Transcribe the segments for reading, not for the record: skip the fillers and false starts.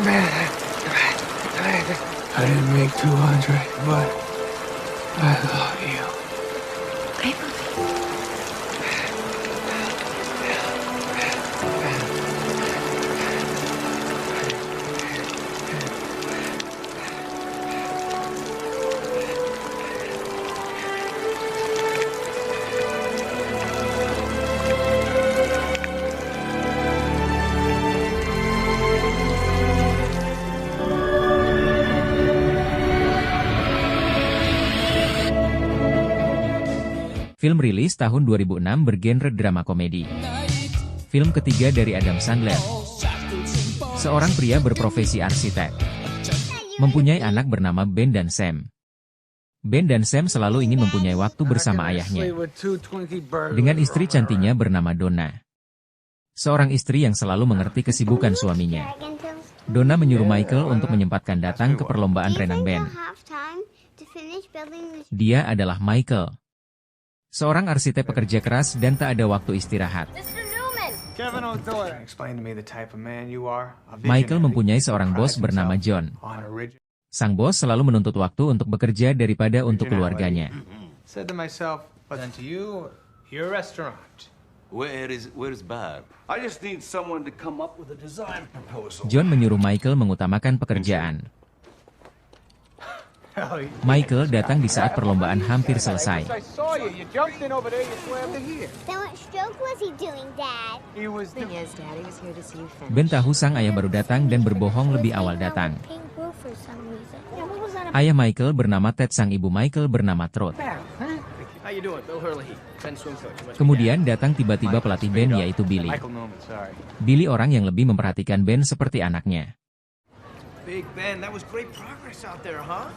I didn't make 200, but I love you. I love you. Film rilis tahun 2006 bergenre drama komedi. Film ketiga dari Adam Sandler. Seorang pria berprofesi arsitek. Mempunyai anak bernama Ben dan Sam. Ben dan Sam selalu ingin mempunyai waktu bersama ayahnya. Dengan istri cantiknya bernama Donna. Seorang istri yang selalu mengerti kesibukan suaminya. Donna menyuruh Michael untuk menyempatkan datang ke perlombaan renang Ben. Dia adalah Michael. Seorang arsitek pekerja keras dan tak ada waktu istirahat. Michael mempunyai seorang bos bernama John. Sang bos selalu menuntut waktu untuk bekerja daripada untuk keluarganya. John menyuruh Michael mengutamakan pekerjaan. Michael datang di saat perlombaan hampir selesai. Ben tahu sang ayah baru datang dan berbohong lebih awal datang. Ayah Michael bernama Ted, sang ibu Michael bernama Truth. Kemudian datang tiba-tiba pelatih Ben, yaitu Billy. Billy orang yang lebih memperhatikan Ben seperti anaknya. Big Ben, that was great progress out there, huh?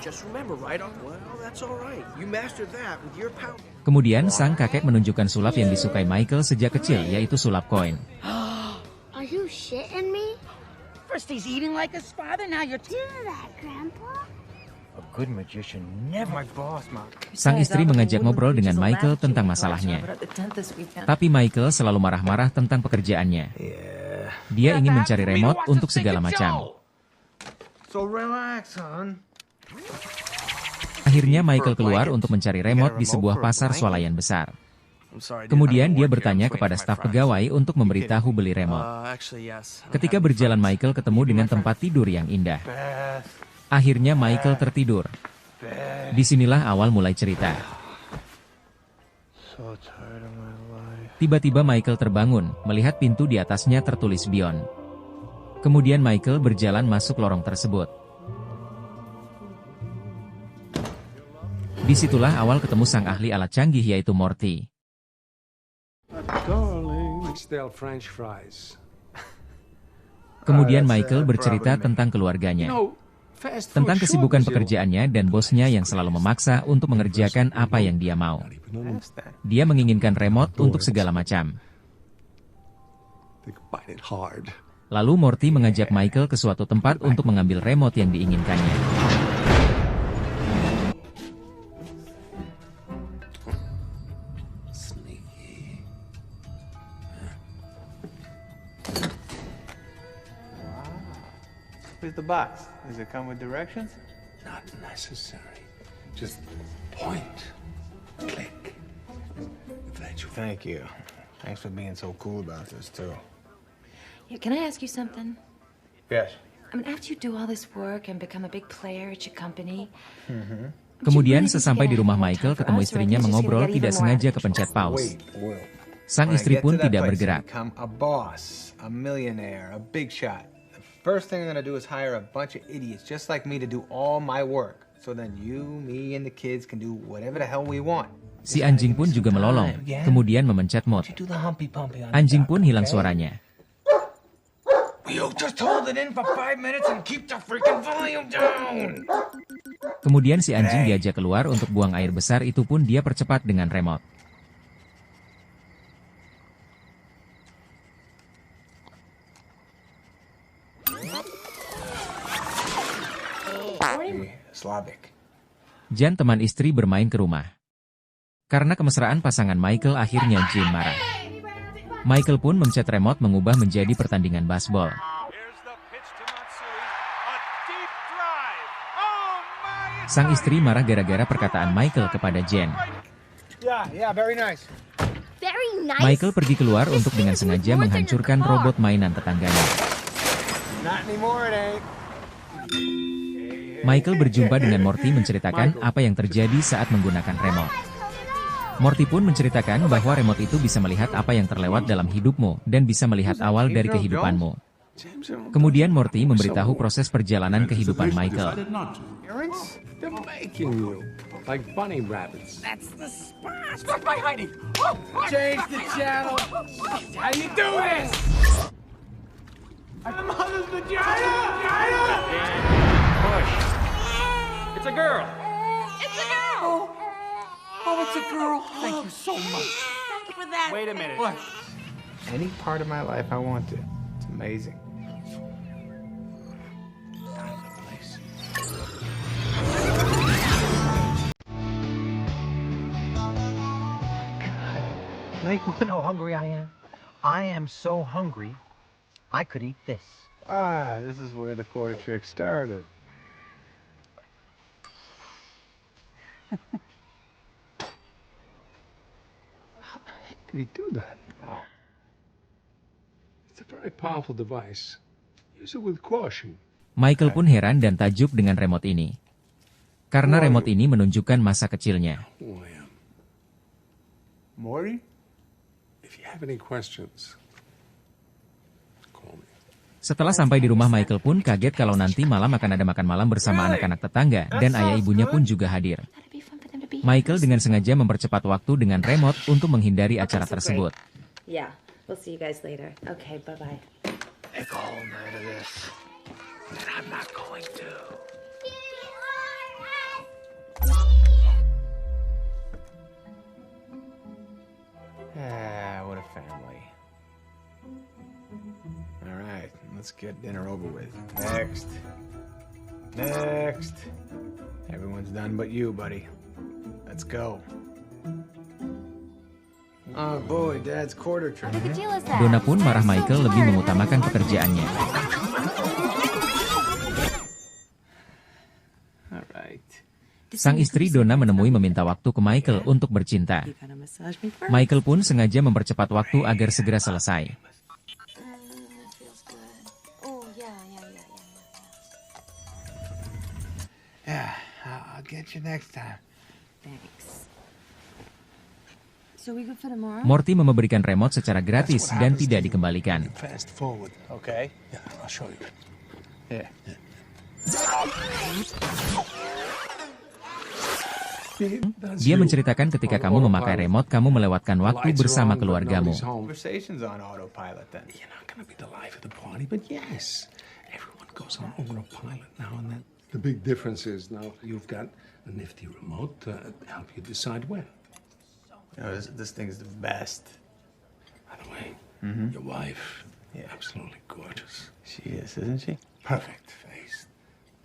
Just remember, right? Well, that's all right. You mastered that with your power. Kemudian sang kakek menunjukkan sulap yang disukai Michael sejak kecil, yaitu sulap koin. Are you shitting me? First he's eating like his father, now you're... Do that, Grandpa? A good magician never... My boss, Mom. Sang istri mengajak ngobrol dengan Michael tentang masalahnya. Tapi Michael selalu marah-marah tentang pekerjaannya. Dia ingin mencari remote untuk segala macam. So relax, son. Akhirnya Michael keluar untuk mencari remote di sebuah pasar swalayan besar. Kemudian dia bertanya kepada staf pegawai untuk memberitahu beli remote. Ketika berjalan Michael ketemu dengan tempat tidur yang indah. Akhirnya Michael tertidur. Disinilah awal mulai cerita. Tiba-tiba Michael terbangun, melihat pintu di atasnya tertulis Beyond. Kemudian Michael berjalan masuk lorong tersebut. Disitulah awal ketemu sang ahli alat canggih, yaitu Morty. Kemudian Michael bercerita tentang keluarganya. Tentang kesibukan pekerjaannya dan bosnya yang selalu memaksa untuk mengerjakan apa yang dia mau. Dia menginginkan remote untuk segala macam. Lalu Morty mengajak Michael ke suatu tempat untuk mengambil remote yang diinginkannya. Where's the box? Does it come with directions? Not necessary. Just point. Click. Thank you. Thanks for being so cool about this, too. Yeah, can I ask you something? Yes. I mean, after you do all this work and become a big player at your company... Kemudian sesampai di rumah Michael ketemu istrinya mengobrol, tidak sengaja kepencet pause. Sang istri pun tidak bergerak. A boss, a millionaire, a big shot. First thing I'm gonna do is hire a bunch of idiots just like me to do all my work. So then you, me, and the kids can do whatever the hell we want. Si anjing pun juga melolong, kemudian memencet mode. Anjing pun hilang suaranya. Kemudian si anjing diajak keluar untuk buang air besar, itu pun dia percepat dengan remote. Jan, teman istri, bermain ke rumah. Karena kemesraan pasangan Michael, akhirnya Jan marah. Michael pun mencet remote mengubah menjadi pertandingan baseball. Sang istri marah gara-gara perkataan Michael kepada Jen. Yeah, very nice. Very nice. Michael pergi keluar untuk dengan sengaja menghancurkan robot mainan tetangganya. Not anymore, it ain't. Michael berjumpa dengan Morty menceritakan apa yang terjadi saat menggunakan remote. Morty pun menceritakan bahwa remote itu bisa melihat apa yang terlewat dalam hidupmu dan bisa melihat awal dari kehidupanmu. Kemudian Morty memberitahu proses perjalanan kehidupan Michael. They're making you like bunny rabbits. That's the spot. Stop by hiding. Change the channel. How you do this? I'm mother's vagina. Push. It's a girl. It's a girl! Oh, it's a girl. Thank you so much. Thank you for that. Wait a minute. What? Any part of my life I want to. It's amazing. Now you know how hungry I am. I am so hungry, I could eat this. This is where the quarter trick started. How the heck did he do that? It's a very powerful device. Use it with caution. Michael pun heran dan takjub dengan remote ini. Karena remote ini menunjukkan masa kecilnya. Who I am. Morty? If you have any questions, call me. Setelah sampai di rumah, Michael pun kaget kalau nanti malam akan ada makan malam bersama anak-anak tetangga dan ayah ibunya pun juga hadir. That'd be fun for them to be Michael dengan sengaja mempercepat waktu dengan remote untuk menghindari acara tersebut. Yeah, we'll see you guys later. Okay, bye-bye. Make a whole night of this. And I'm not going to. What a family. All right, let's get dinner over with. Next. Everyone's done but you, buddy. Let's go. Oh boy, Dad's quarter trick. What deal is that? Donna pun marah Michael lebih mengutamakan pekerjaannya. All right. Sang istri Donna menemui meminta waktu ke Michael untuk bercinta. Michael pun sengaja mempercepat waktu agar segera selesai. Oh, yeah. Yeah, I'll get you next time. Thanks. So we good for tomorrow? Morty memberikan remote secara gratis dan tidak dikembalikan. Fast forward. Okay. Yeah, I'll show you. Yeah. Dia menceritakan ketika kamu memakai remote, kamu melewatkan waktu bersama keluargamu. Conversation's on autopilot then. You're not gonna be the life of the party, but yes, everyone goes on autopilot now and then. The big difference is now you've got a nifty remote to help you decide when. You know, this thing is the best. By the way, your wife, absolutely gorgeous. She is, isn't she? Perfect face,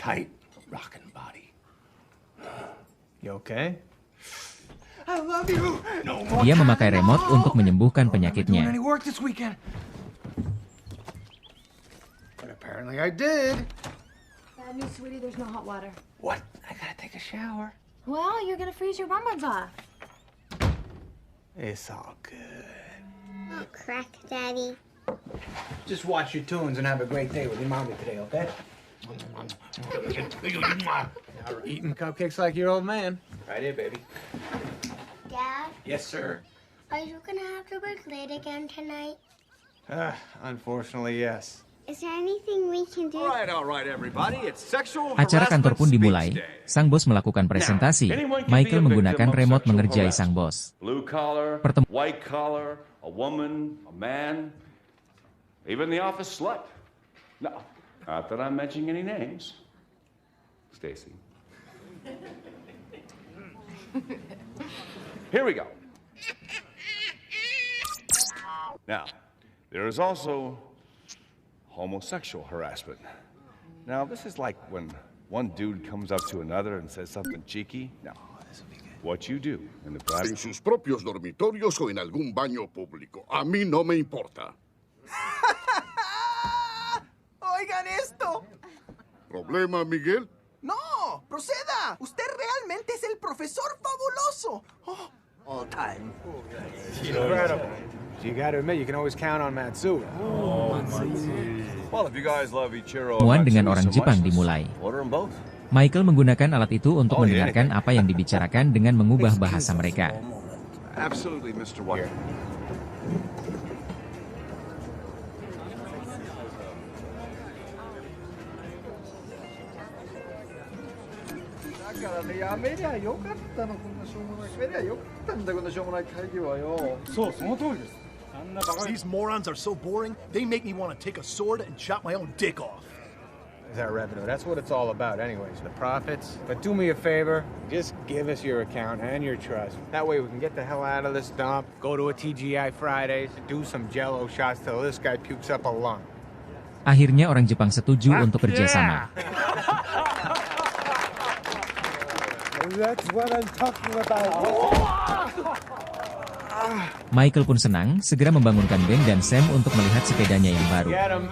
tight, rockin' body. You okay? I love you. No more. Dia memakai remote untuk menyembuhkan Doing penyakitnya. any work this weekend? But apparently I did. Bad news, sweetie, there's no hot water. What? I gotta take a shower. Well, you're gonna freeze your bum buds off. It's all good. Oh, crack, Daddy. Just watch your tunes and have a great day with your mommy today, okay? Eating cupcakes like your old man. Right here, baby. Dad, Yes, sir. are you gonna have to work late again tonight? Unfortunately, yes. Is there anything we can do? All right, everybody. It's sexual Acara kantor pun harassment dimulai. speech day. Sang bos melakukan presentasi. Michael menggunakan remote mengerjai sang bos. Blue collar, Pertem- white collar, a woman, a man, even the office slut. No, not that I'm mentioning any names. Stacy. Here we go. Now, there is also homosexual harassment. Now, this is like when one dude comes up to another and says something cheeky. Now, what you do in the En private... sus propios dormitorios o en algún baño público. A mí no me importa. Oigan esto. ¿Problema, Miguel? No, proceda. Usted realmente es el profesor fabuloso. Oh, all time. Incredible. You gotta admit, you can always count on Matsuda. Well, if you guys love Ichiro Pertemuan and dengan Matsui orang so Jepang much, dimulai. order them both. Michael menggunakan alat itu untuk mendengarkan apa yang dibicarakan dengan mengubah bahasa mereka. Absolutely, Mr. White. These morons are so boring, they make me want to take a sword and chop my own dick off. Is that revenue? That's what it's all about anyways, the profits. But do me a favor, just give us your account and your trust. That way we can get the hell out of this dump, go to a TGI Fridays, do some jello shots till this guy pukes up a lung. Akhirnya orang Jepang setuju untuk kerjasama. That's what I'm talking about. Michael pun senang, segera membangunkan Ben dan Sam untuk melihat sepedanya yang baru. Get him.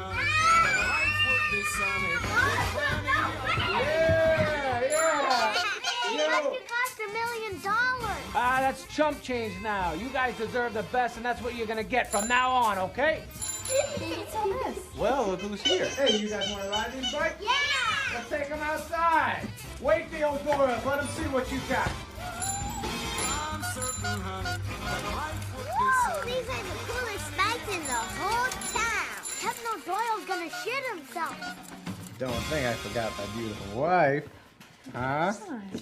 That's chump change now. You guys deserve the best, and that's what you're gonna get from now on, okay? What's all this? Well, look who's here. Hey, you guys want to ride these bikes? Yeah! Let's take them outside. Wake the old door up. Let them see what you got. Whoa, these are the coolest bikes in the whole town. Hypno Doyle's gonna shit himself. Don't think I forgot my beautiful wife. Huh?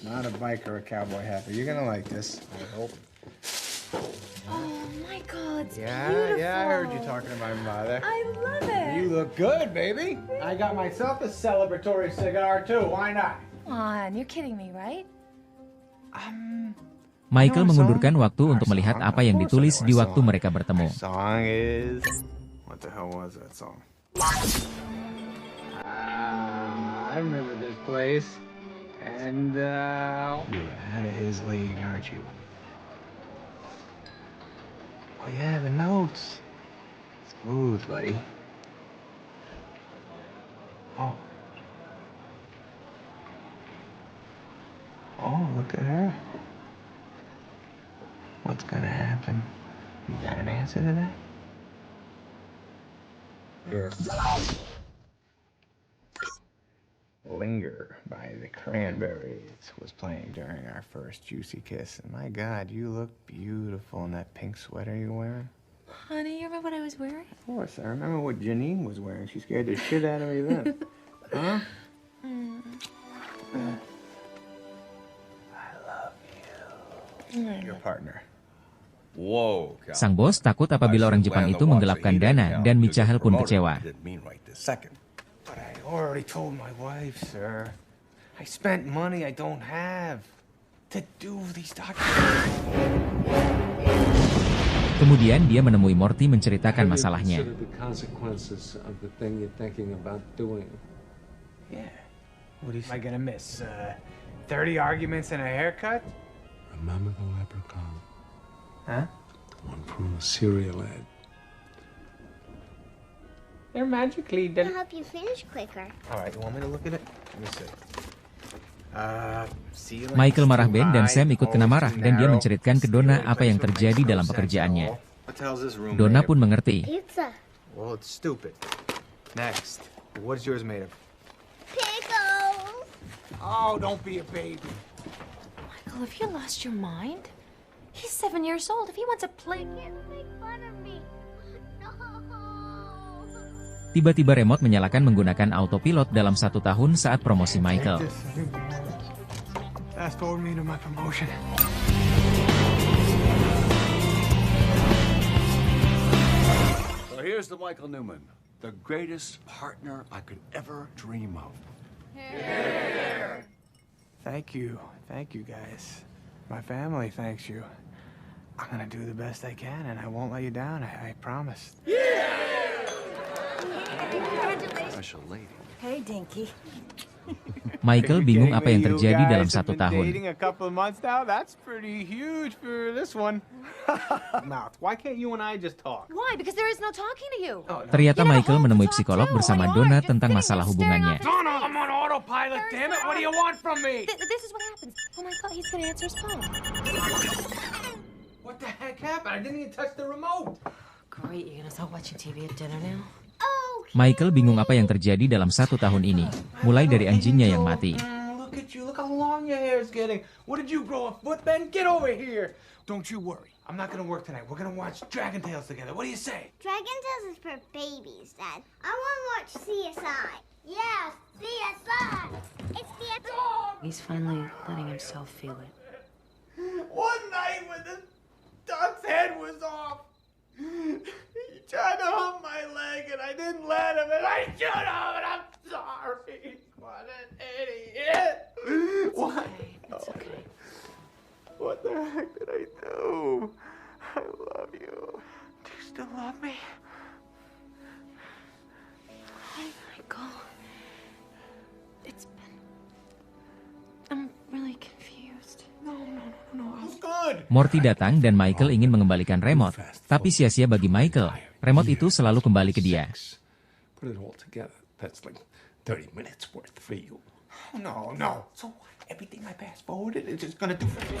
Not a biker or a cowboy happy. You're gonna like this, I hope. Oh, Michael, it's Yeah, beautiful. I heard you talking to my mother. I love it. You look good, baby. I got myself a celebratory cigar too. Why not? Come on, you're kidding me, right? Michael mengundurkan waktu untuk melihat apa yang ditulis di waktu mereka bertemu. Song is... What the hell was that song? I remember this place. And, you're out of his league, aren't you? Oh, yeah, the notes. Smooth, buddy. Oh. Oh, look at her. What's gonna happen? You got an answer to that? Here. Linger by the Cranberries was playing during our first juicy kiss. And my God, you look beautiful in that pink sweater you're wearing. Honey, you remember what I was wearing? Of course, I remember what Janine was wearing. She scared the shit out of me then. Huh? I love you. Your partner. Whoa, Cal. Sang bos takut apabila orang Jepang itu menggelapkan dana dan Michael pun kecewa. But I already told my wife, sir. I spent money I don't have to do these documents. Kemudian dia menemui Morty menceritakan masalahnya. Yeah. What am I gonna miss? 30 arguments and a haircut? Remember the leprechaun? Huh? The one from the cereal ad. They're magically It'll help you finish quicker. All right, you want me to look at it? Let me see. Michael marah Ben dan Sam ikut kena marah dan dia menceritakan ke Donna apa yang terjadi dalam pekerjaannya. Donna pun mengerti. Pizza. Well, it's stupid. Next. What's yours made of? Pickles. Oh, don't be a baby. Michael, have you lost your mind? He's 7 years old. If he wants to play... Can't make fun of me. No. Tiba-tiba remote menyalakan menggunakan autopilot dalam 1 tahun saat promosi Michael. Fast forward me to my promotion. So here's to Michael Newman, the greatest partner I could ever dream of. Thank you guys. My family thanks you. I'm gonna do the best I can and I won't let you down, I promise. Special lady. Hey, Dinky. Michael bingung apa yang terjadi dalam 1 tahun. Dating a couple of months now, that's pretty huge for this one. Mouth, why can't you and I just talk? Why? Because there is no talking to you. Ternyata Michael menemui psikolog bersama Donna tentang masalah hubungannya. Donna, I'm on autopilot, damn it! What do you want from me? This is what happens. Oh my God, he's gonna answer his phone. What the heck happened? I didn't even touch the remote. Great, you're gonna stop watching TV at dinner now? Michael bingung apa yang terjadi dalam 1 tahun ini, mulai dari anjingnya yang mati. Look at you, look how long your hair is getting. What did you grow a foot, Ben? Get over here. Don't you worry. I'm not gonna work tonight. We're gonna watch Dragon Tales together. What do you say? Dragon Tales is for babies, Dad. I want to watch CSI. Yeah, CSI. It's CSI. He's finally letting himself feel it. One night when the duck's head was off, he tried to hump my leg and I didn't let him and I should have and I'm sorry. What an idiot. What? It's okay. What the heck did I do? I love you. Do you still love me? Michael, it's been... I'm really confused. No, I was good. Morty datang dan Michael ingin mengembalikan remote, tapi sia-sia bagi Michael. Remote itu selalu kembali ke dia. Put it all together. That's like 30 minutes worth for you. No. So everything I fast forwarded is just gonna do for me.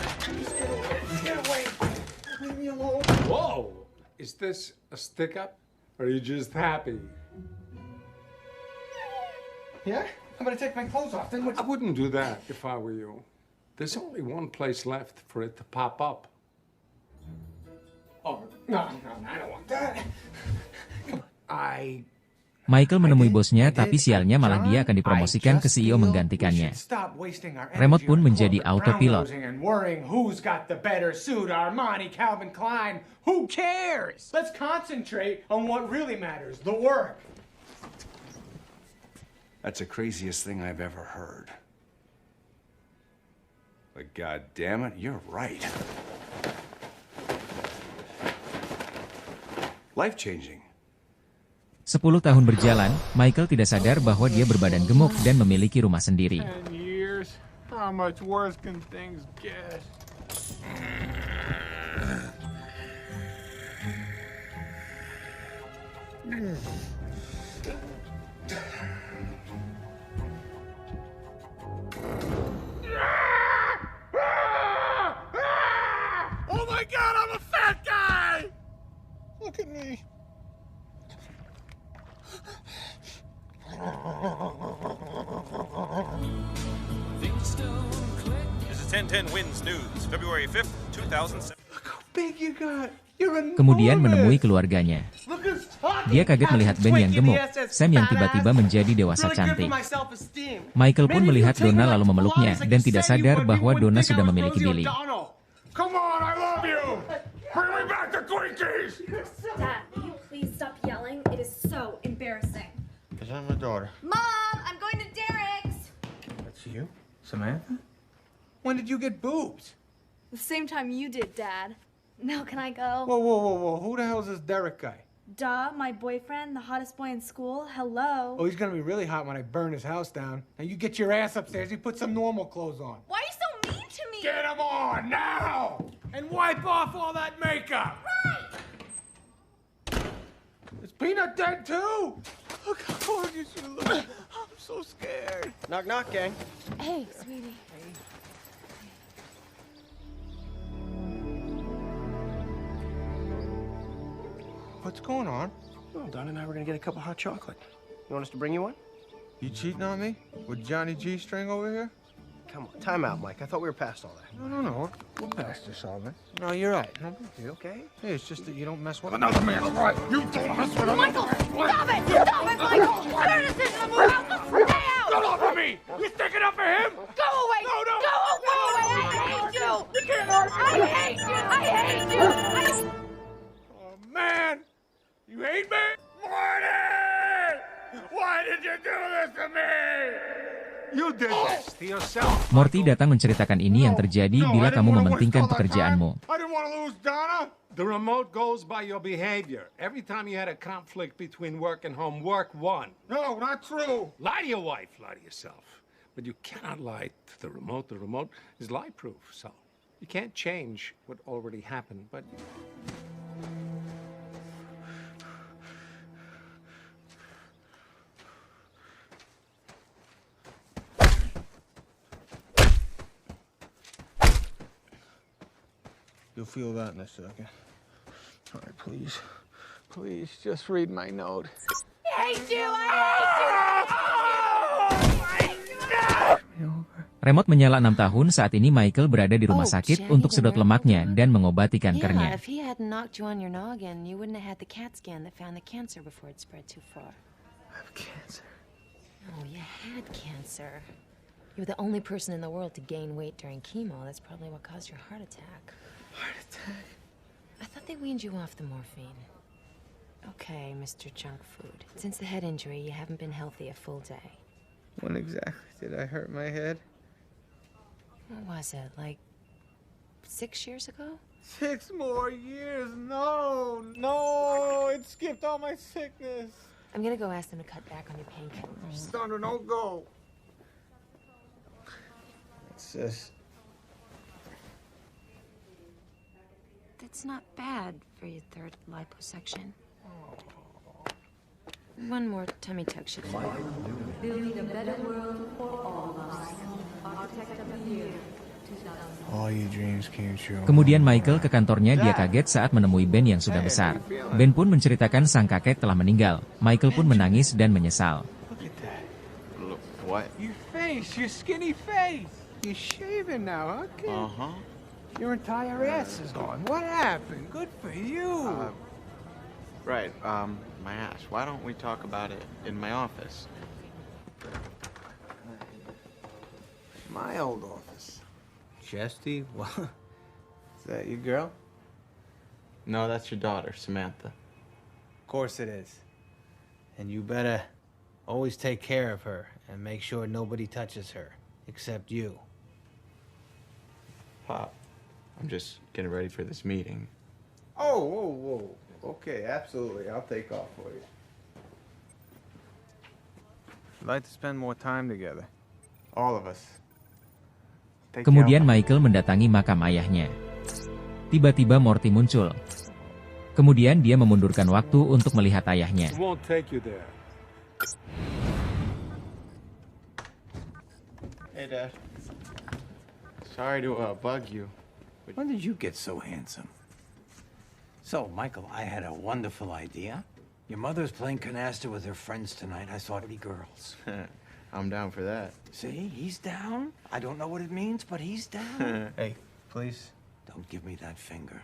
Get away. Leave me alone. Whoa! Is this a stick up? Or are you just happy? Yeah? I'm gonna take my clothes off. Then what? I wouldn't do that if I were you. There's only one place left for it to pop up. Oh, no, I don't want that. Come on. Michael menemui bosnya, tapi sialnya malah dia akan dipromosikan ke CEO menggantikannya. Remote pun menjadi autopilot. Who's got the better suit, Armani, Calvin Klein? Who cares? Let's concentrate on what really matters, the work. That's the craziest thing I've ever heard. But God damn it, you're right. Life-changing. 10 tahun berjalan, Michael tidak sadar bahwa dia berbadan gemuk dan memiliki rumah sendiri. 10 years? How much worse can things get? Oh my God, I'm a fat guy! Look at me. This is 1010 Wins News, February 5th, 2007. Look how big you got. You're enormous. Kemudian menemui keluarganya. Dia kaget melihat Ben yang gemuk, Sam yang tiba-tiba menjadi dewasa cantik. Michael pun melihat Donna lalu memeluknya dan tidak sadar bahwa Donna sudah memiliki Billy. Come on, I love you! Bring me back the Twinkies! Dad, will you please stop yelling? It is so embarrassing. Is that my daughter? Mom, I'm going to Derek's. That's you, Samantha? When did you get boobs? The same time you did, Dad. Now can I go? Whoa. Who the hell is this Derek guy? Duh, my boyfriend, the hottest boy in school. Hello. Oh, he's gonna be really hot when I burn his house down. Now you get your ass upstairs, you put some normal clothes on. Why are you so mean to me? Get him on, now! And wipe off all that makeup! Right! Is Peanut dead too? Look how gorgeous you look. I'm so scared. Knock, knock, gang. Hey, sweetie. What's going on? Oh, Don and I were gonna get a cup of hot chocolate. You want us to bring you one? You cheating on me? With Johnny G-string over here? Come on, time out, Mike. I thought we were past all that. No. We're past this all, man. No, you're right. No big deal. Okay? Hey, it's just that you don't mess with Another man's right. You don't mess with another Michael, man's right. stop it! Stop it, Michael! Your decision to move out, so stay out! Get off of me! You sticking up for him? Go away! No! Go away! I hate you! You can't hurt me! I hate you! I hate you! Oh, man! You hate me? Morty! Why did you do this to me? You did this to yourself. Morty datang menceritakan ini yang terjadi bila kamu mementingkan pekerjaanmu. I didn't want to lose Donna. The remote goes by your behavior. Every time you had a conflict between work and home, work won. No, not true. Lie to your wife, lie to yourself. But you cannot lie to the remote. The remote is lie-proof, so you can't change what already happened, but... You'll feel that in a second. All right, please. Please, just read my note. I hate you! I hate you! Remote menyala 6 tahun saat ini Michael berada di rumah sakit untuk sedot lemaknya dan mengobati kankernya. Yeah, if he hadn't knocked you on your noggin, you wouldn't have had the CAT scan that found the cancer before it spread too far. I have cancer. Oh, you had cancer. You were the only person in the world to gain weight during chemo. That's probably what caused your heart attack. Heart attack? I thought they weaned you off the morphine. Okay, Mr. Junk Food. Since the head injury, you haven't been healthy a full day. When exactly did I hurt my head? What was it, like 6 years ago? 6 more years? No, no, it skipped all my sickness. I'm gonna go ask them to cut back on your painkillers. Thunder, don't go. What's this? That's not bad for your third liposuction. One more tummy tuck should do. Building a better world for all of us. Architect of the Year, 2000. All your dreams came true. Kemudian Michael ke kantornya, dia kaget saat menemui Ben yang sudah besar. Ben pun menceritakan sang kakek telah meninggal. Michael pun menangis dan menyesal. Look at that. Look, what? Your face, your skinny face. You're shaving now, huh, kid? Uh-huh. Your entire ass is gone. What happened? Good for you. Right, my ass. Why don't we talk about it in my office? My old office. Chesty? What? Is that your girl? No, that's your daughter, Samantha. Of course it is. And you better always take care of her and make sure nobody touches her, except you. Pop, I'm just getting ready for this meeting. Oh, whoa, whoa. Okay, absolutely. I'll take off for you. I'd like to spend more time together. All of us. Kemudian Michael mendatangi makam ayahnya. Tiba-tiba Morty muncul. Kemudian dia memundurkan waktu untuk melihat ayahnya. It won't take you there. Hey, Dad. Sorry to bug you. When did you get so handsome? So, Michael, I had a wonderful idea. Your mother's playing canasta with her friends tonight. I thought it'd be girls. I'm down for that. See, he's down. I don't know what it means, but he's down. Hey, please. Don't give me that finger.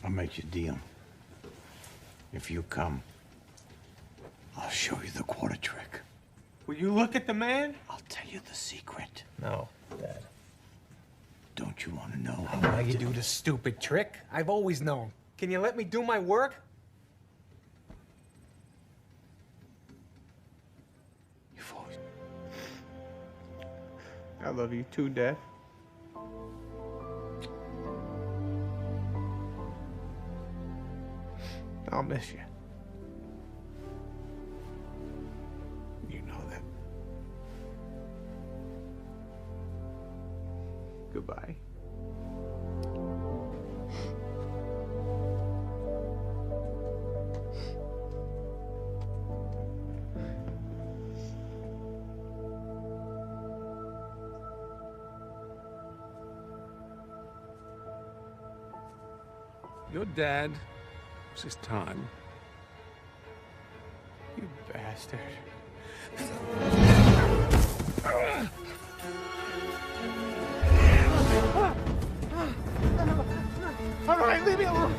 I'll make you a deal. If you come, I'll show you the quarter trick. Will you look at the man? I'll tell you the secret. No, Dad. Don't you want to know I know you do the stupid trick. I've always known. Can you let me do my work? I love you too, Dad. I'll miss you. You know that. Goodbye. Your dad, it's his time. You bastard. All right, leave me alone.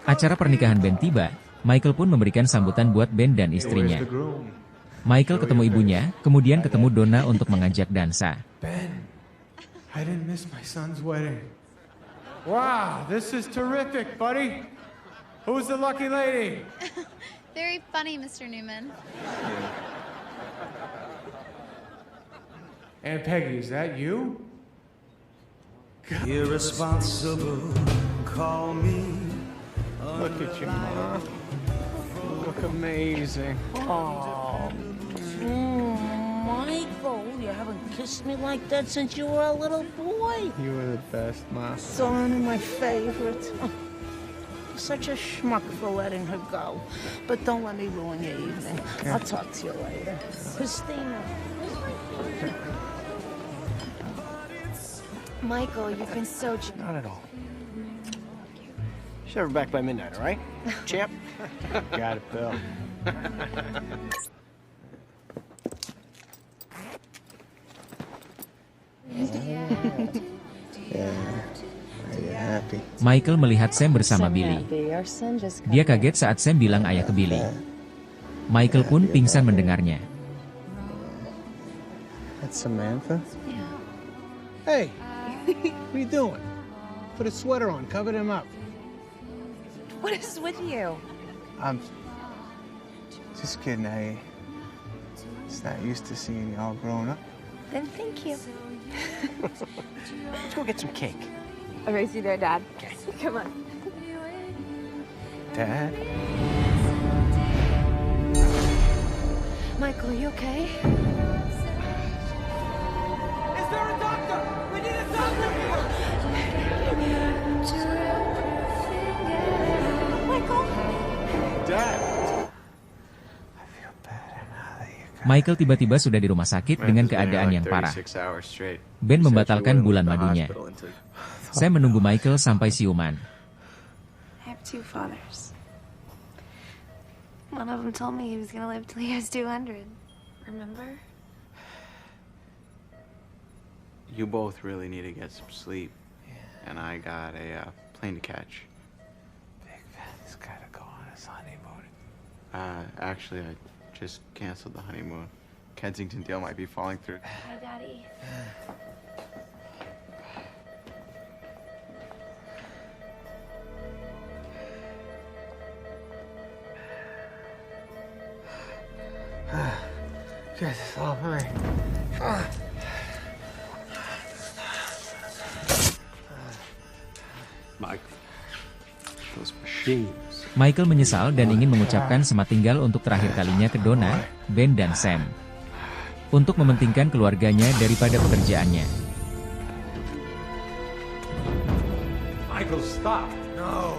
Acara pernikahan Ben tiba, Michael pun memberikan sambutan buat Ben dan istrinya. Michael ketemu ibunya, kemudian ketemu Donna untuk mengajak dansa. Ben, I didn't miss my son's wedding. Wow, this is terrific, buddy. Who's the lucky lady? Very funny, Mr. Newman. Aunt Peggy, is that you? Irresponsible, call me. Look at you, Mom. You look amazing. Oh, Michael, you haven't kissed me like that since you were a little boy. You were the best, Ma. Son, my favorite. such a schmuck for letting her go. But don't let me ruin your evening. I'll talk to you later. Christina. Michael, you've been so... Not at all. Should have her back by midnight, all right? Champ? Got it, Bill. Michael melihat Sam bersama Billy. Dia kaget saat Sam bilang ayah ke Billy. Michael pun pingsan mendengarnya. That's Samantha? Hey, what are you doing? Put a sweater on, cover him up. What is with you? I'm just kidding. I just not used to seeing y'all grown up. Then thank you. Let's go get some cake. I'll race you there, Dad. Okay. Come on. Dad? Michael, you okay? Is there a doctor? We need a doctor here! Michael? Dad! Michael tiba-tiba sudah di rumah sakit dengan keadaan yang parah. Ben membatalkan bulan madunya. Sam menunggu Michael sampai siuman. I have 2 fathers. One of them told me he was gonna live till he was 200. Remember? You both really need to get some sleep. And I got a plane to catch. Big Ben's gotta go on his honeymoon. Actually, I just canceled the honeymoon. Kensington deal might be falling through. Hi, Daddy. Get this off of me. Michael, those machines. Michael menyesal dan ingin mengucapkan selamat tinggal untuk terakhir kalinya ke Donna, Ben dan Sam. Untuk mementingkan keluarganya daripada pekerjaannya. Michael, stop. No.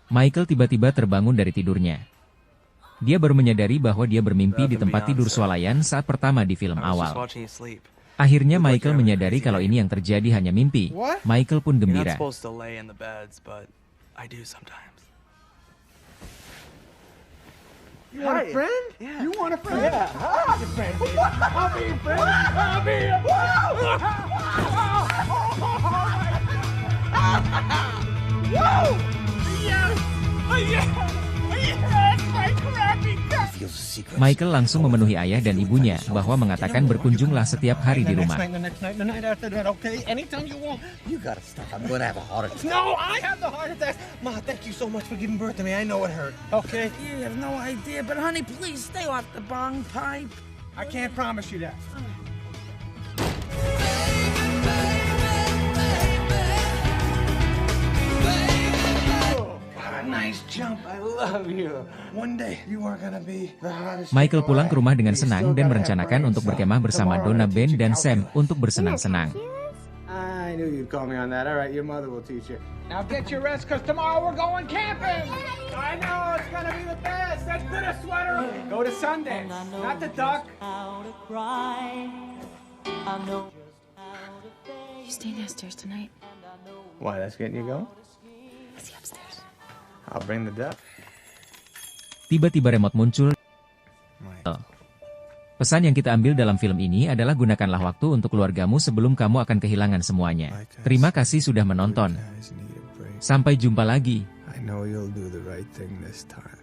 Michael tiba-tiba terbangun dari tidurnya. Dia baru menyadari bahwa dia bermimpi di tempat tidur swalayan saat pertama di film awal. Akhirnya Michael menyadari kalau ini yang terjadi hanya mimpi. Michael pun gembira. You want a friend? Yeah. You want a friend? Yeah. I'll be your friend. I'll be your friend. I'll be your friend. Whoa! Yes! Yes! Yes! My crappy cat! Michael langsung memenuhi ayah dan ibunya bahwa mengatakan berkunjunglah setiap hari di rumah. The night after that, okay? Anytime you want. You gotta stop. I'm gonna have a heart attack. No, I have the heart attack. Ma, thank you so much for giving birth to me. I know it hurt. Okay? You have no idea, but honey, please stay off the bong pipe. I can't promise you that. Nice jump. I love you. One day you are gonna be the hottest. Michael pulang ke rumah dengan senang dan merencanakan untuk berkemah bersama Donna, Ben, dan Sam untuk bersenang-senang. I knew you'd call me on that. All right, your mother will teach you. Now get your rest, because tomorrow we're going camping. I know, it's going to be the best. Let's put a sweater on. Go to Sundance, not the Duck. You staying downstairs tonight? Why, that's getting you going? Is he upstairs? I'll bring the Duck. Tiba-tiba remote muncul. Pesan yang kita ambil dalam film ini adalah gunakanlah waktu untuk keluargamu sebelum kamu akan kehilangan semuanya. Terima kasih sudah menonton. Sampai jumpa lagi. I know you'll do the right thing this time.